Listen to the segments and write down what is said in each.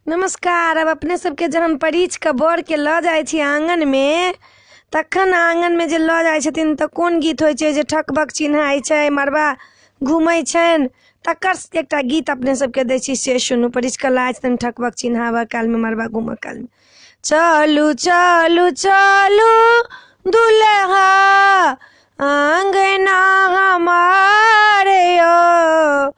नमस्कार। अब अपने सबके जहन परिच के बर के ल जाय छी आंगन में, तखन आंगन में जे ल जाय छथिन त कोन गीत होय छै जे ठकबक चिन्हाय छै, मरबा घूमै छन, तकर एकटा गीत अपने सबके दै छी से सुनू। परिच के लाय छथिन ठकबक चिन्हावा काल में, मरबा घूमऽ काल में। चलू चलू चलू दुल्हा आंगना हमारे यो,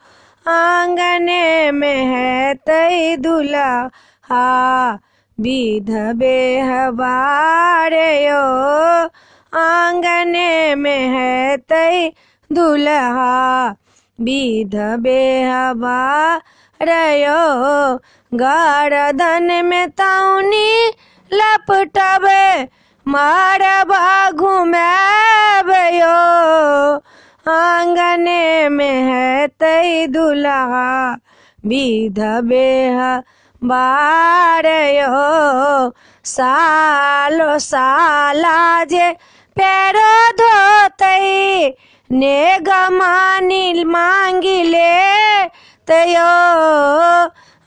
आंगने में है तई दुल्हा विधवे हवारे यो, आंगने में है तई दुल्हा विधवे हवारे यो, गर्दन में तौनी लपटबे मरबा घुमावे यो, आंगने में है तई दुल्हा विधवे हवारे यो। सालो साला जे पैरो धोतई नेगमानी मांगी ले तयो,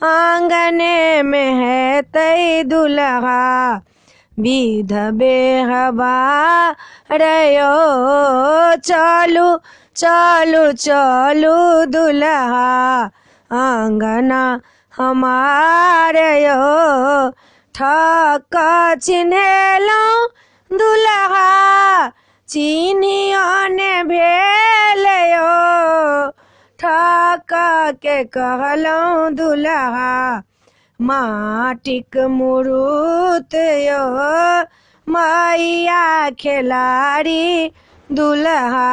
आंगने में है तई दुल्हा विधवे हवारे यो। चलू चलू चलू दुल्हा आंगना हमारे यो, ठक चिन्हेलो दुल्हा चिन्हियो ने भेल यो, ठक के कहलो दुल्हा माटिक मुरुत यो, मैया खेलाड़ी दुल्हा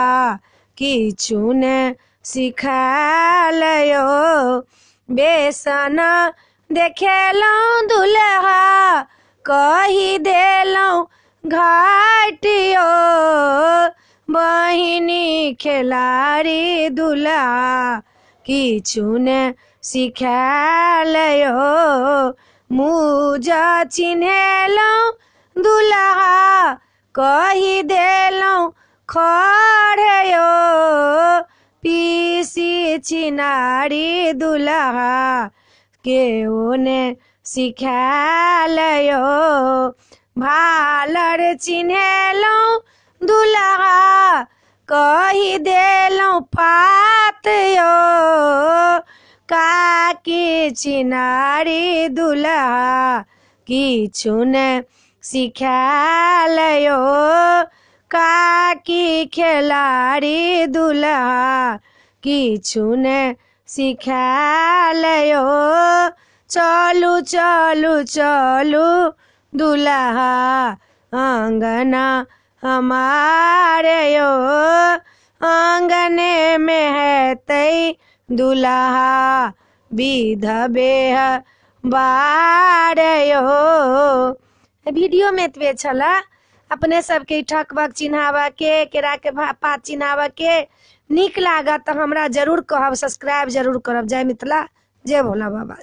किछु ने सिखाल यो, बेसन देखेलो दुल्हा कही देलो घाटियो, बहिनी खेलाड़ी दुल्हा किछु ने सिखाल यो, मुजा चिन्हेलो दुल्हा कही देलो खड़े यो, पीसी चिनारी दुल्हा केओ ने सिखाल यो, भालर चिन्हेलो दुल्हा कही देलो फात यो, काकी चिनारी दुल्हा किछु ने सिखाल यो, काकी खेलाड़ी दुल्हा किछु ने सिखाल यो। चलू चलू चलू दुल्हा आंगना हमारे यो, आंगने में है तई दुल्हा विधवे हवारे यो। वीडियो में एतबे छला। अपने सबके ठकबक चिन्हावा के, केरा के पात चिन्हावा के नीक लागत त हमरा जरूर कहब, सब्सक्राइब जरूर करब। जय मिथिला, जय भोला बाबा।